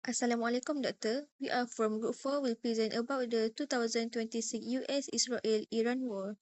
Assalamualaikum, Doctor. We are from Group 4 will present about the 2026 US-Israel-Iran war.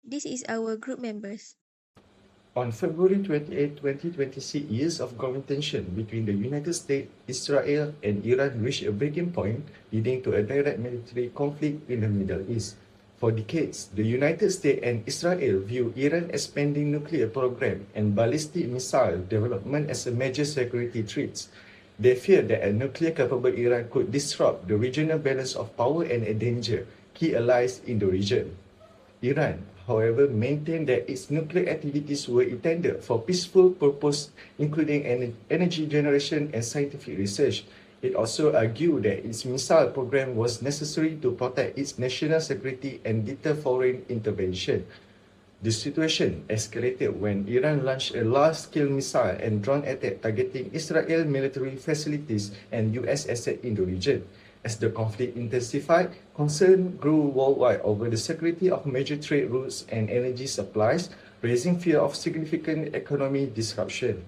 This is our group members. On February 28, 2026, years of growing tension between the United States, Israel, and Iran reached a breaking point, leading to a direct military conflict in the Middle East. For decades, the United States and Israel view Iran's expanding nuclear program and ballistic missile development as a major security threats. They fear that a nuclear-capable Iran could disrupt the regional balance of power and endanger key allies in the region. Iran, however, maintained that its nuclear activities were intended for peaceful purposes, including energy generation and scientific research. It also argued that its missile program was necessary to protect its national security and deter foreign intervention. The situation escalated when Iran launched a large-scale missile and drone attack targeting Israel military facilities and US assets in the region. As the conflict intensified, concern grew worldwide over the security of major trade routes and energy supplies, raising fear of significant economic disruption.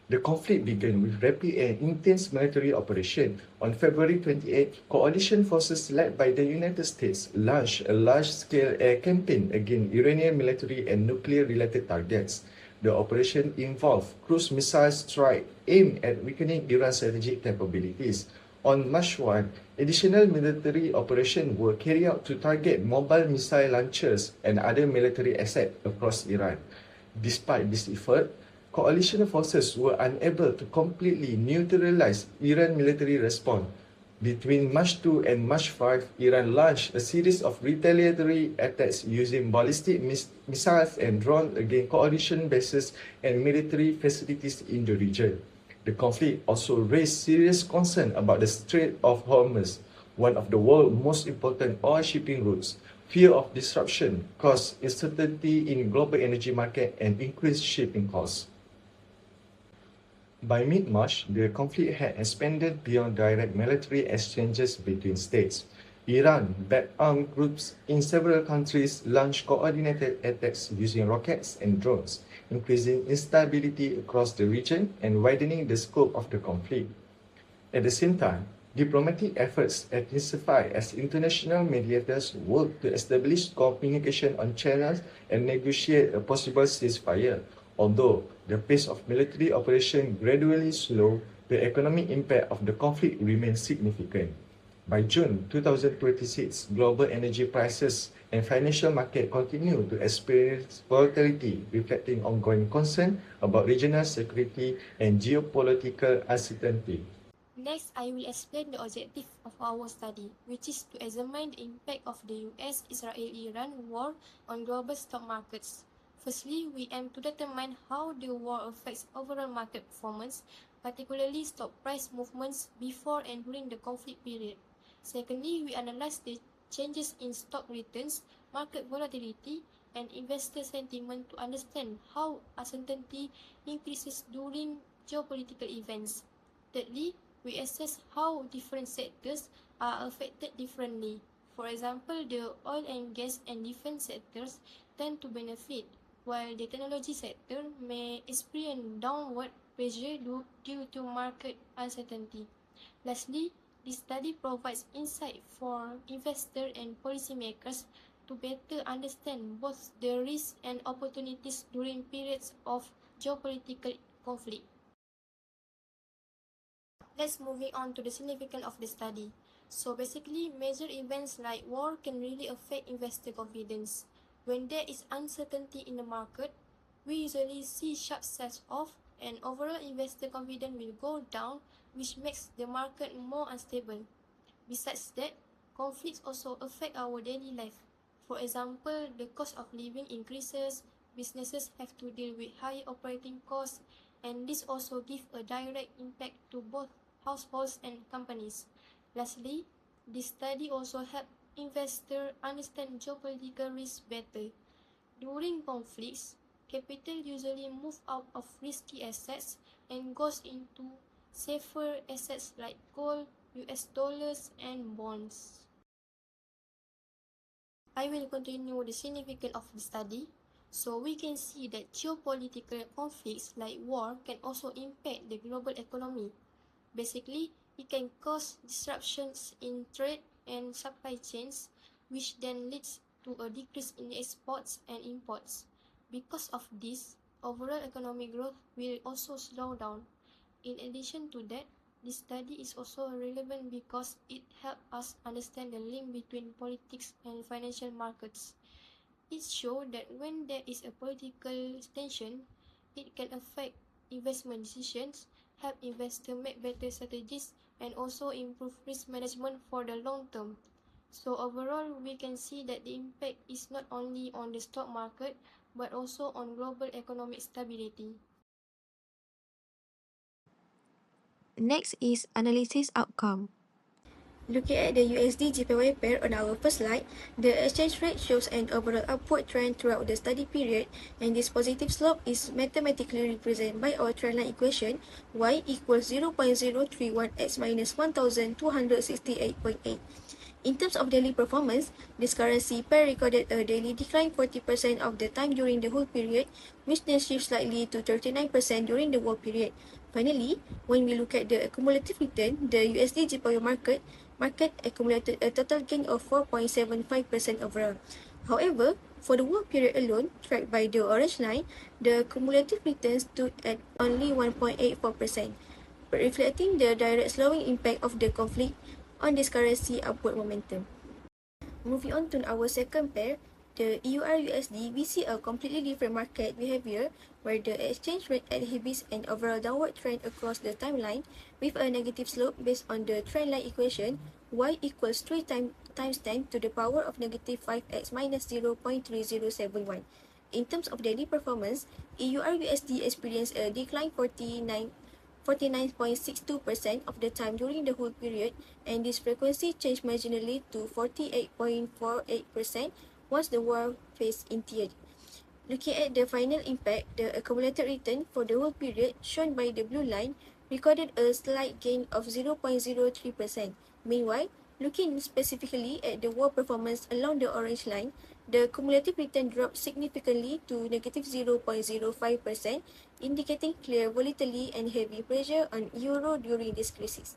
The conflict began with rapid and intense military operation. On February 28, coalition forces led by the United States launched a large-scale air campaign against Iranian military and nuclear-related targets. The operation involved cruise missile strike aimed at weakening Iran's strategic capabilities. On March 1, additional military operations were carried out to target mobile missile launchers and other military assets across Iran. Despite this effort, coalition forces were unable to completely neutralize Iran's military response. Between March 2 and March 5, Iran launched a series of retaliatory attacks using ballistic missiles and drones against coalition bases and military facilities in the region. The conflict also raised serious concern about the Strait of Hormuz, one of the world's most important oil shipping routes. Fear of disruption caused uncertainty in global energy market and increased shipping costs. By mid-March, the conflict had expanded beyond direct military exchanges between states. Iran-backed armed groups in several countries launched coordinated attacks using rockets and drones, increasing instability across the region and widening the scope of the conflict. At the same time, diplomatic efforts intensified as international mediators worked to establish communication on channels and negotiate a possible ceasefire. Although the pace of military operation gradually slowed, the economic impact of the conflict remains significant. By June 2026, global energy prices and financial market continue to experience volatility, reflecting ongoing concern about regional security and geopolitical uncertainty. Next, I will explain the objective of our study, which is to examine the impact of the US-Israel-Iran war on global stock markets. Firstly, we aim to determine how the war affects overall market performance, particularly stock price movements before and during the conflict period. Secondly, we analyze the changes in stock returns, market volatility, and investor sentiment to understand how uncertainty increases during geopolitical events. Thirdly, we assess how different sectors are affected differently. For example, the oil and gas and defense sectors tend to benefit, while the technology sector may experience downward pressure due to market uncertainty. Lastly, this study provides insight for investors and policymakers to better understand both the risks and opportunities during periods of geopolitical conflict. Let's moving on to the significance of the study. So basically, major events like war can really affect investor confidence. When there is uncertainty in the market, we usually see sharp sell-off and overall investor confidence will go down, which makes the market more unstable. Besides that, conflicts also affect our daily life. For example, the cost of living increases, businesses have to deal with high operating costs, and this also gives a direct impact to both households and companies. Lastly, this study also helps investors understand geopolitical risks better. During conflicts, capital usually moves out of risky assets and goes into safer assets like gold, US dollars, and bonds. I will continue the significance of the study. So we can see that geopolitical conflicts like war can also impact the global economy. Basically, it can cause disruptions in trade and supply chains, which then leads to a decrease in exports and imports. Because of this, overall economic growth will also slow down. In addition to that, this study is also relevant because it helps us understand the link between politics and financial markets. It shows that when there is a political tension, it can affect investment decisions, help investors make better strategies, and also improve risk management for the long term. So overall, we can see that the impact is not only on the stock market, but also on global economic stability. Next is analysis outcome. Looking at the USD JPY pair on our first slide, the exchange rate shows an overall upward trend throughout the study period, and this positive slope is mathematically represented by our trendline equation y equals 0.031x minus 1268.8. In terms of daily performance, this currency pair recorded a daily decline 40% of the time during the whole period, which then shifts slightly to 39% during the war period. Finally, when we look at the cumulative return, the USD JPY market accumulated a total gain of 4.75% overall. However, for the war period alone, tracked by the orange line, the cumulative return stood at only 1.84%, reflecting the direct slowing impact of the conflict on this currency upward momentum. Moving on to our second pair, the EUR-USD, we see a completely different market behavior where the exchange rate exhibits an overall downward trend across the timeline with a negative slope based on the trendline equation y equals 3 times 10 to the power of negative 5x minus 0.3071. In terms of daily performance, EUR-USD experienced a decline 49.62% of the time during the whole period, and this frequency changed marginally to 48.48% once the war phase ended. Looking at the final impact, the accumulated return for the whole period, shown by the blue line, recorded a slight gain of 0.03%. Meanwhile, looking specifically at the war performance along the orange line, the cumulative return dropped significantly to negative 0.05%, indicating clear volatility and heavy pressure on euro during this crisis.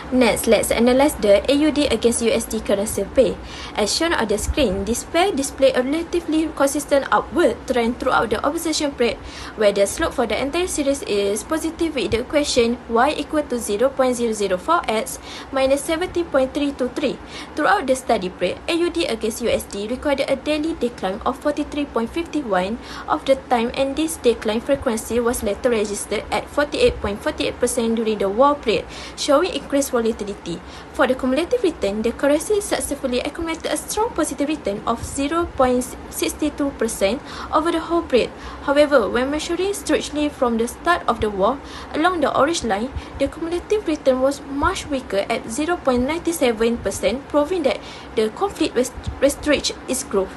Next, let's analyze the AUD against USD currency pair. As shown on the screen, this pair displays a relatively consistent upward trend throughout the observation period, where the slope for the entire series is positive with the equation y equal to 0.004x minus 70.323. Throughout the study period, AUD against USD recorded a daily decline of 43.51% of the time, and this decline frequency was later registered at 48.48% during the war period, showing increased volatility. For the cumulative return, the currency successfully accumulated a strong positive return of 0.62% over the whole period. However, when measuring strictly from the start of the war, along the orange line, the cumulative return was much weaker at 0.97%, proving that the conflict restricted its growth.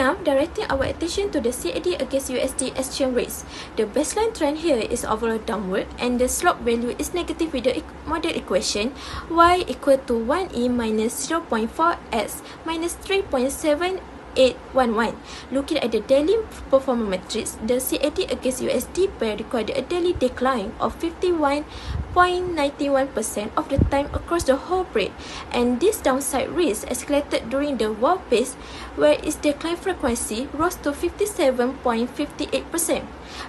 Now, directing our attention to the CAD against USD exchange rates. The baseline trend here is overall downward, and the slope value is negative with the model equation y equal to 1e minus 0.4x minus 3.7811. Looking at the daily performance matrix, the CAD against USD pair recorded a daily decline of 51.91% of the time across the whole period, and this downside risk escalated during the war phase, where its decline frequency rose to 57.58%.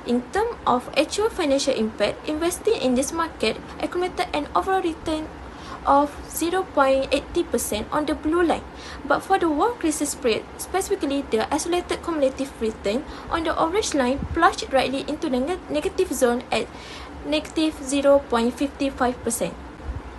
In terms of actual financial impact, investing in this market accumulated an overall return of 0.80% on the blue line. But for the war crisis period, specifically the isolated cumulative return on the orange line plunged rightly into the negative zone at negative 0.55%.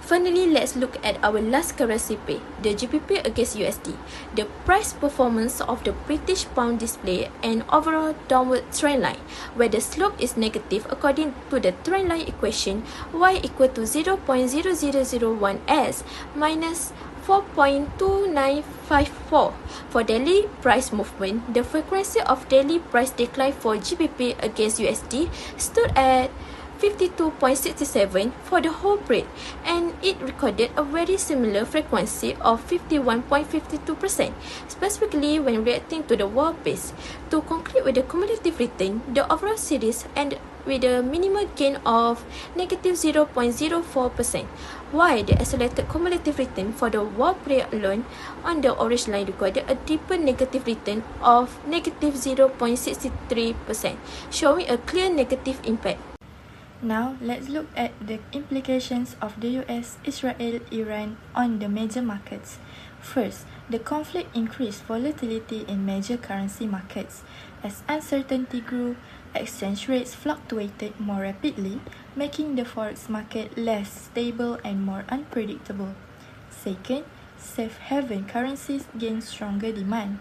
Finally, let's look at our last currency pair, the GBP against USD. The price performance of the British pound display an overall downward trend line, where the slope is negative according to the trend line equation y equal to 0.0001s minus 4.2954. For daily price movement, the frequency of daily price decline for GBP against USD stood at 52.67 for the whole period, and it recorded a very similar frequency of 51.52%, specifically when reacting to the war pace. To conclude with the cumulative return, the overall series ended with a minimal gain of negative 0.04%, while the isolated cumulative return for the war period alone on the orange line recorded a deeper negative return of negative 0.63%, showing a clear negative impact. Now, let's look at the implications of the US, Israel, Iran on the major markets. First, the conflict increased volatility in major currency markets. As uncertainty grew, exchange rates fluctuated more rapidly, making the forex market less stable and more unpredictable. Second, safe haven currencies gained stronger demand.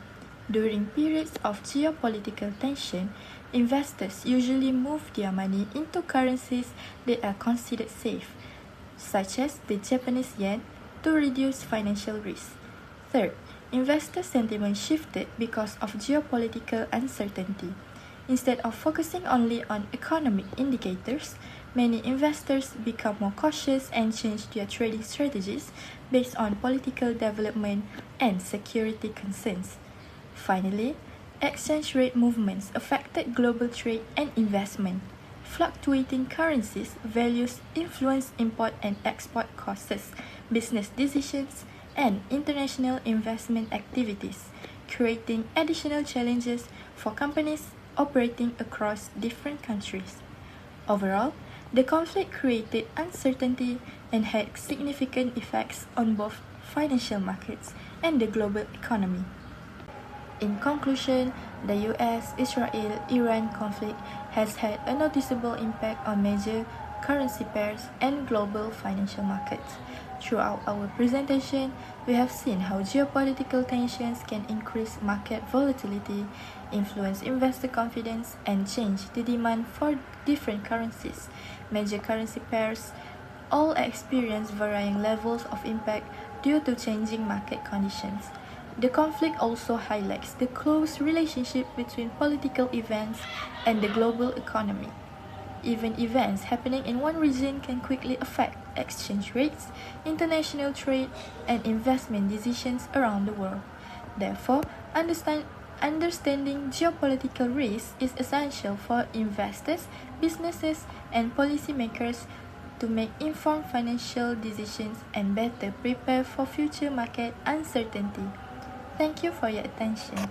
During periods of geopolitical tension, investors usually move their money into currencies that are considered safe, such as the Japanese yen, to reduce financial risk. Third, investor sentiment shifted because of geopolitical uncertainty. Instead of focusing only on economic indicators, many investors become more cautious and change their trading strategies based on political development and security concerns. Finally, exchange rate movements affected global trade and investment. Fluctuating currencies values influence import and export costs, business decisions, and international investment activities, creating additional challenges for companies operating across different countries. Overall, the conflict created uncertainty and had significant effects on both financial markets and the global economy. In conclusion, the US-Israel-Iran conflict has had a noticeable impact on major currency pairs and global financial markets. Throughout our presentation, we have seen how geopolitical tensions can increase market volatility, influence investor confidence, and change the demand for different currencies. Major currency pairs all experience varying levels of impact due to changing market conditions. The conflict also highlights the close relationship between political events and the global economy. Even events happening in one region can quickly affect exchange rates, international trade, and investment decisions around the world. Therefore, understanding geopolitical risks is essential for investors, businesses, and policymakers to make informed financial decisions and better prepare for future market uncertainty. Thank you for your attention.